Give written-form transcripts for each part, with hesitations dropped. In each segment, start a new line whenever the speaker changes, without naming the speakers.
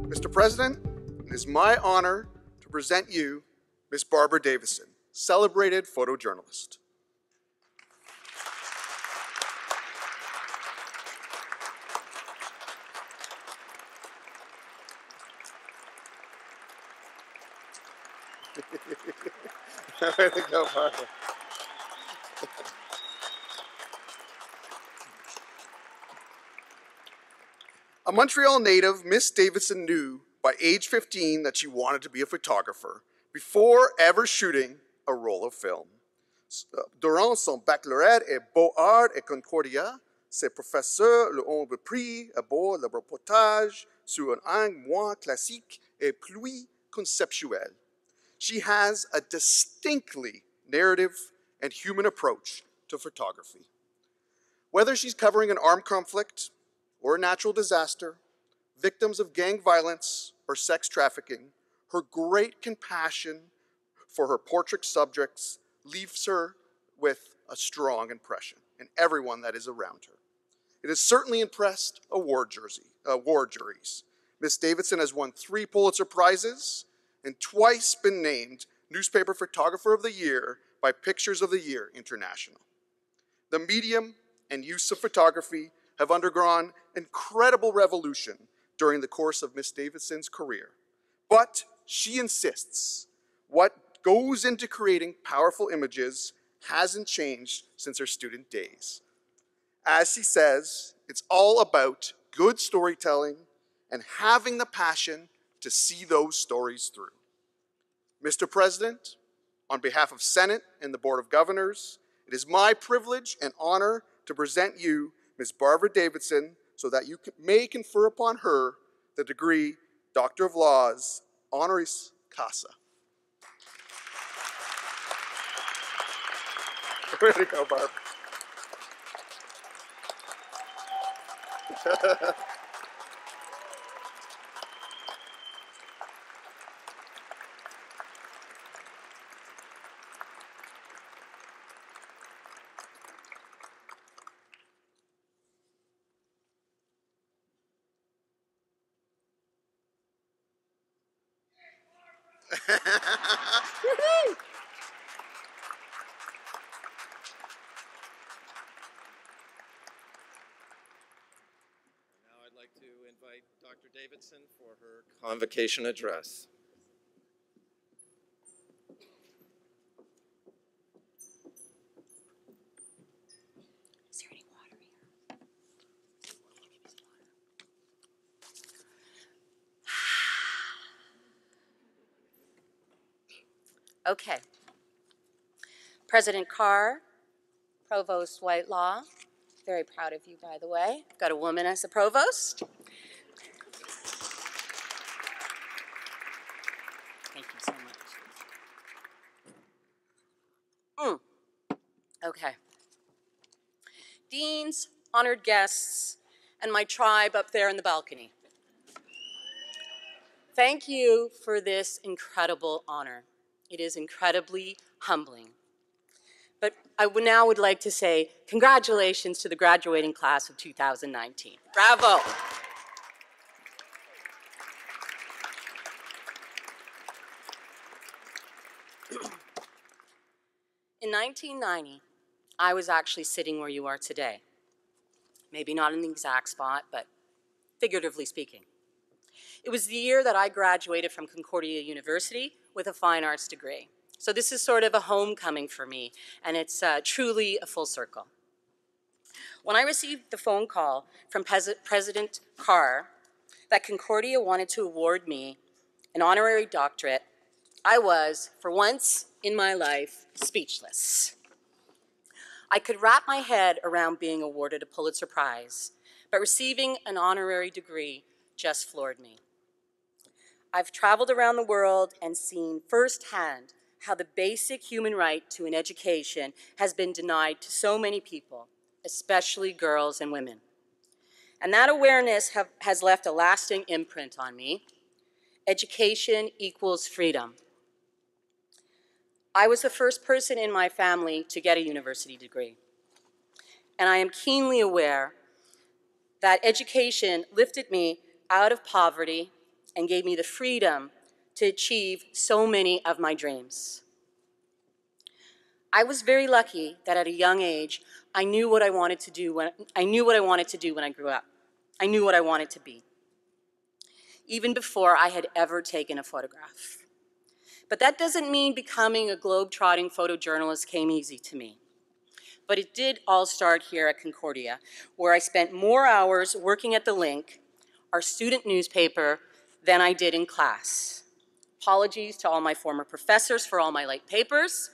Mr. President, it is my honor to present you Ms. Barbara Davidson, celebrated photojournalist. Way to go, Barbara. A Montreal native, Miss Davidson knew by age 15 that she wanted to be a photographer before ever shooting a roll of film. Durant son baccalauréat et beaux-arts et Concordia, ses professeurs lui ont repris à bord le reportage sur un angle moins classique et plus conceptuel. She has a distinctly narrative and human approach to photography. Whether she's covering an armed conflict or a natural disaster, victims of gang violence or sex trafficking, her great compassion for her portrait subjects leaves her with a strong impression in everyone that is around her. It has certainly impressed award juries. Miss Davidson has won 3 Pulitzer Prizes and twice been named Newspaper Photographer of the Year by Pictures of the Year International. The medium and use of photography have undergone incredible revolution during the course of Miss Davidson's career. But she insists what goes into creating powerful images hasn't changed since her student days. As she says, it's all about good storytelling and having the passion to see those stories through. Mr. President, on behalf of Senate and the Board of Governors, it is my privilege and honor to present you Ms. Barbara Davidson so that you may confer upon her the degree Doctor of Laws, honoris causa. Way to go, Barbara.
I'd like to invite Dr. Davidson for her convocation address.
Is there any water here? Okay. President Carr, Provost Whitelaw, very proud of you, by the way. Got a woman as a provost. Thank you so much. Okay. Deans, honored guests, and my tribe up there in the balcony. Thank you for this incredible honor. It is incredibly humbling. But I now would like to say congratulations to the graduating class of 2019. Bravo. In 1990, I was actually sitting where you are today. Maybe not in the exact spot, but figuratively speaking. It was the year that I graduated from Concordia University with a fine arts degree. So this is sort of a homecoming for me, and it's truly a full circle. When I received the phone call from President Carr that Concordia wanted to award me an honorary doctorate, I was, for once in my life, speechless. I could wrap my head around being awarded a Pulitzer Prize, but receiving an honorary degree just floored me. I've traveled around the world and seen firsthand how the basic human right to an education has been denied to so many people, especially girls and women. And that awareness has left a lasting imprint on me. Education equals freedom. I was the first person in my family to get a university degree. And I am keenly aware that education lifted me out of poverty and gave me the freedom to achieve so many of my dreams. I was very lucky that at a young age, I knew what I wanted to do when I grew up. I knew what I wanted to be, even before I had ever taken a photograph. But that doesn't mean becoming a globe-trotting photojournalist came easy to me. But it did all start here at Concordia, where I spent more hours working at the Link, our student newspaper, than I did in class. Apologies to all my former professors for all my late papers,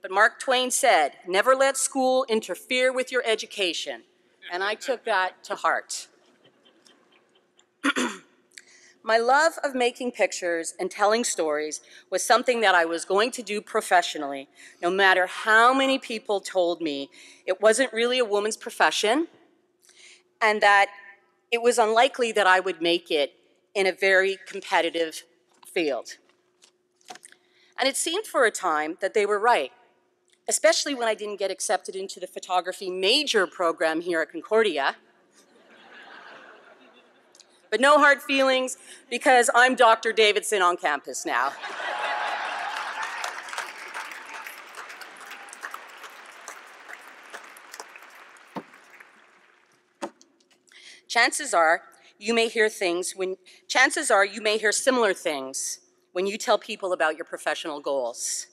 but Mark Twain said, "Never let school interfere with your education," and I took that to heart. My love of making pictures and telling stories was something that I was going to do professionally, no matter how many people told me it wasn't really a woman's profession and that it was unlikely that I would make it in a very competitive field. And it seemed for a time that they were right, especially when I didn't get accepted into the photography major program here at Concordia. But no hard feelings, because I'm Dr. Davidson on campus now. Chances are you may hear similar things when you tell people about your professional goals,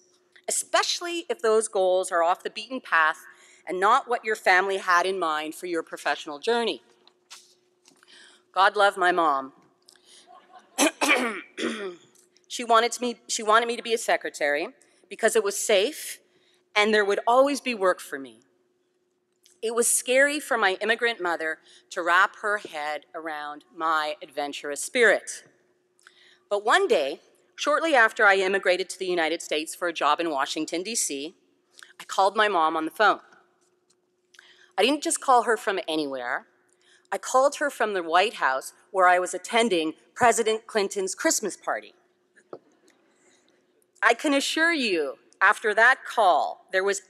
especially if those goals are off the beaten path and not what your family had in mind for your professional journey. God love my mom. She wanted me to be a secretary because it was safe and there would always be work for me. It was scary for my immigrant mother to wrap her head around my adventurous spirit. But one day, shortly after I immigrated to the United States for a job in Washington, D.C., I called my mom on the phone. I didn't just call her from anywhere. I called her from the White House, where I was attending President Clinton's Christmas party. I can assure you, after that call, there was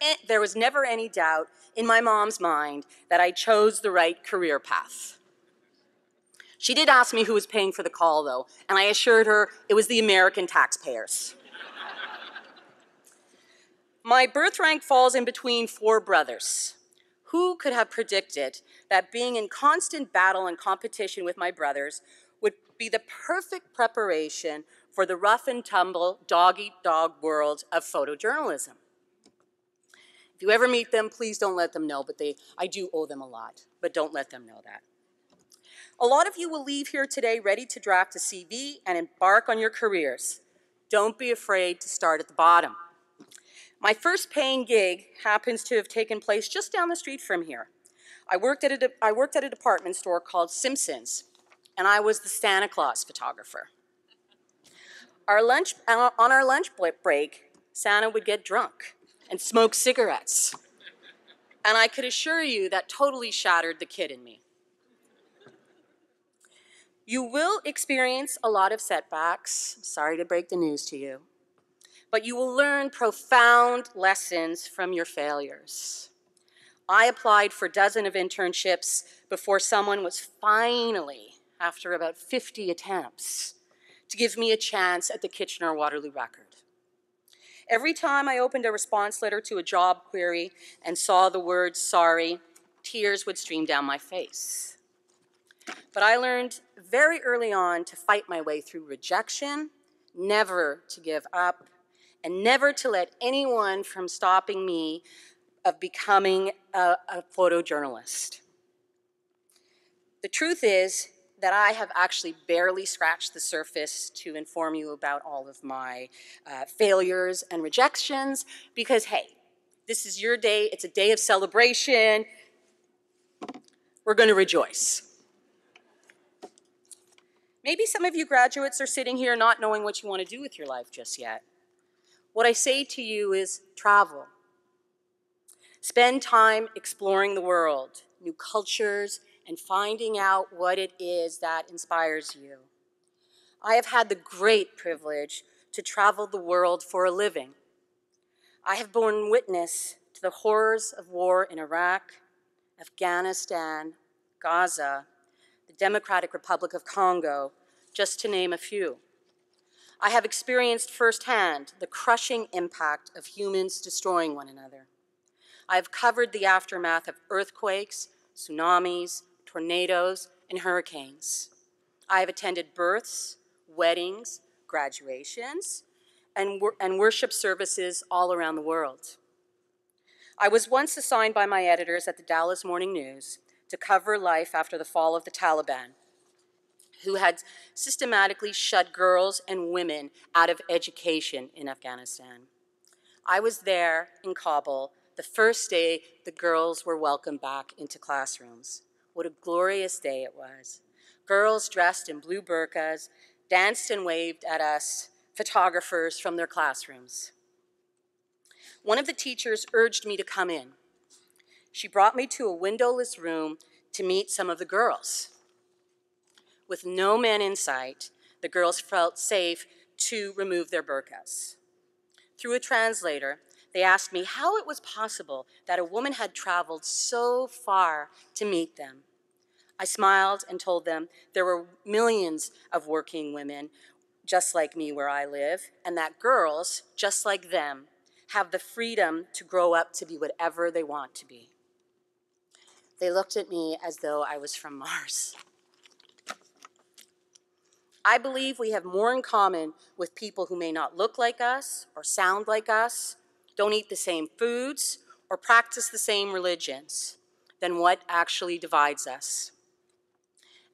never any doubt in my mom's mind that I chose the right career path. She did ask me who was paying for the call, though, and I assured her it was the American taxpayers. My birth rank falls in between 4 brothers. Who could have predicted that being in constant battle and competition with my brothers would be the perfect preparation for the rough and tumble, dog-eat-dog world of photojournalism? If you ever meet them, please don't let them know, but I do owe them a lot, but don't let them know that. A lot of you will leave here today ready to draft a CV and embark on your careers. Don't be afraid to start at the bottom. My first paying gig happens to have taken place just down the street from here. I worked at a department store called Simpson's, and I was the Santa Claus photographer. On our lunch break, Santa would get drunk and smoke cigarettes. And I could assure you that totally shattered the kid in me. You will experience a lot of setbacks. I'm sorry to break the news to you. But you will learn profound lessons from your failures. I applied for dozens of internships before someone was finally, after about 50 attempts, to give me a chance at the Kitchener-Waterloo Record. Every time I opened a response letter to a job query and saw the word sorry, tears would stream down my face. But I learned very early on to fight my way through rejection, never to give up, and never to let anyone from stopping me of becoming a photojournalist. The truth is that I have actually barely scratched the surface to inform you about all of my failures and rejections, because hey, this is your day, it's a day of celebration. We're going to rejoice. Maybe some of you graduates are sitting here not knowing what you want to do with your life just yet. What I say to you is travel. Spend time exploring the world, new cultures, and finding out what it is that inspires you. I have had the great privilege to travel the world for a living. I have borne witness to the horrors of war in Iraq, Afghanistan, Gaza, the Democratic Republic of Congo, just to name a few. I have experienced firsthand the crushing impact of humans destroying one another. I have covered the aftermath of earthquakes, tsunamis, tornadoes, and hurricanes. I have attended births, weddings, graduations, and worship services all around the world. I was once assigned by my editors at the Dallas Morning News to cover life after the fall of the Taliban, who had systematically shut girls and women out of education in Afghanistan. I was there in Kabul the first day the girls were welcomed back into classrooms. What a glorious day it was. Girls dressed in blue burqas danced and waved at us, photographers from their classrooms. One of the teachers urged me to come in. She brought me to a windowless room to meet some of the girls. With no men in sight, the girls felt safe to remove their burqas. Through a translator, they asked me how it was possible that a woman had traveled so far to meet them. I smiled and told them there were millions of working women just like me where I live, and that girls, just like them, have the freedom to grow up to be whatever they want to be. They looked at me as though I was from Mars. I believe we have more in common with people who may not look like us or sound like us, don't eat the same foods, or practice the same religions than what actually divides us.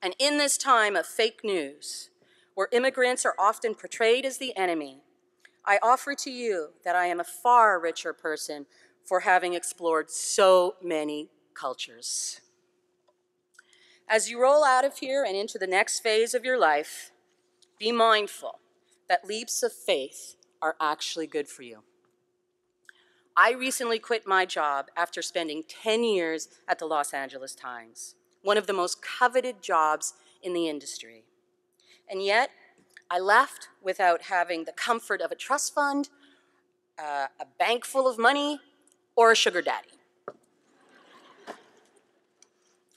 And in this time of fake news, where immigrants are often portrayed as the enemy, I offer to you that I am a far richer person for having explored so many cultures. As you roll out of here and into the next phase of your life, be mindful that leaps of faith are actually good for you. I recently quit my job after spending 10 years at the Los Angeles Times, one of the most coveted jobs in the industry. And yet, I left without having the comfort of a trust fund, a bank full of money, or a sugar daddy.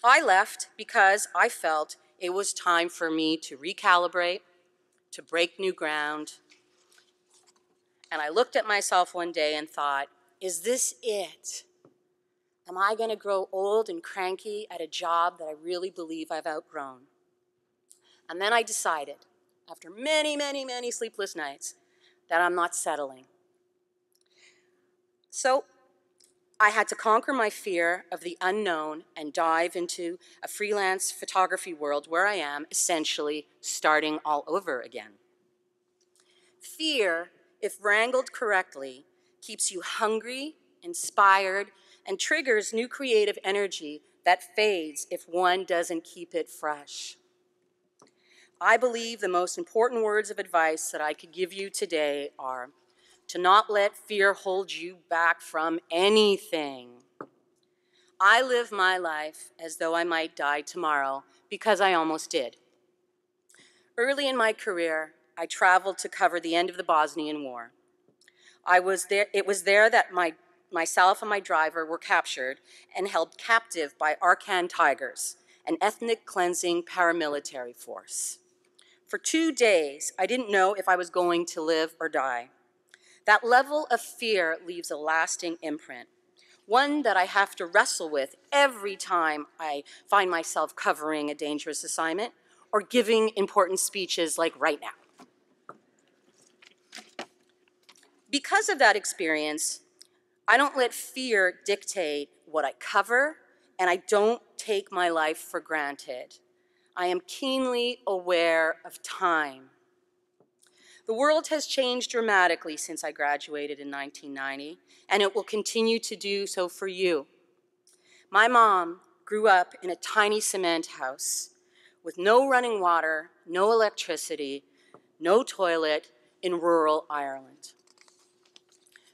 I left because I felt it was time for me to recalibrate, to break new ground. And I looked at myself one day and thought, is this it? Am I going to grow old and cranky at a job that I really believe I've outgrown? And then I decided, after many, many, many sleepless nights, that I'm not settling. So I had to conquer my fear of the unknown and dive into a freelance photography world where I am essentially starting all over again. Fear, if wrangled correctly, keeps you hungry, inspired, and triggers new creative energy that fades if one doesn't keep it fresh. I believe the most important words of advice that I could give you today are to not let fear hold you back from anything. I live my life as though I might die tomorrow because I almost did. Early in my career, I traveled to cover the end of the Bosnian War. It was there that myself and my driver were captured and held captive by Arkan Tigers, an ethnic cleansing paramilitary force. For 2 days, I didn't know if I was going to live or die. That level of fear leaves a lasting imprint, one that I have to wrestle with every time I find myself covering a dangerous assignment or giving important speeches like right now. Because of that experience, I don't let fear dictate what I cover, and I don't take my life for granted. I am keenly aware of time. The world has changed dramatically since I graduated in 1990, and it will continue to do so for you. My mom grew up in a tiny cement house with no running water, no electricity, no toilet in rural Ireland.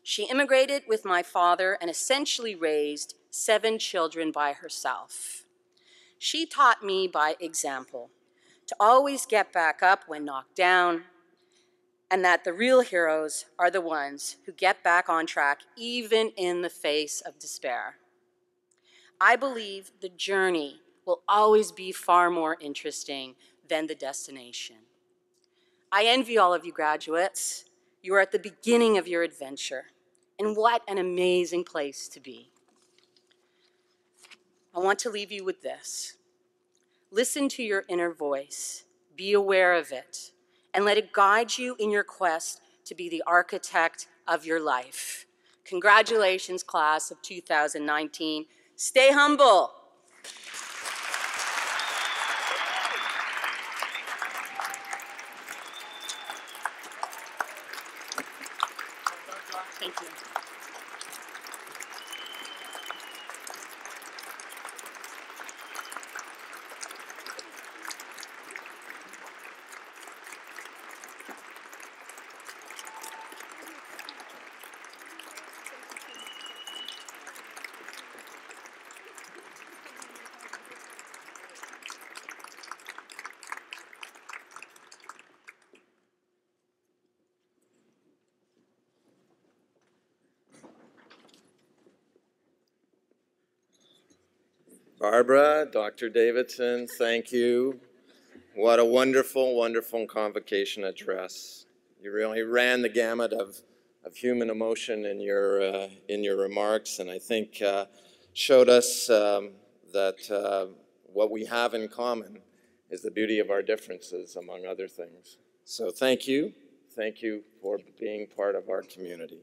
She immigrated with my father and essentially raised 7 children by herself. She taught me by example to always get back up when knocked down and that the real heroes are the ones who get back on track even in the face of despair. I believe the journey will always be far more interesting than the destination. I envy all of you graduates. You are at the beginning of your adventure, and what an amazing place to be. I want to leave you with this. Listen to your inner voice, be aware of it, and let it guide you in your quest to be the architect of your life. Congratulations, class of 2019. Stay humble. Thank you.
Barbara, Dr. Davidson, thank you. What a wonderful, wonderful convocation address. You really ran the gamut of human emotion in your remarks, and I think showed us that what we have in common is the beauty of our differences, among other things. So thank you for being part of our community.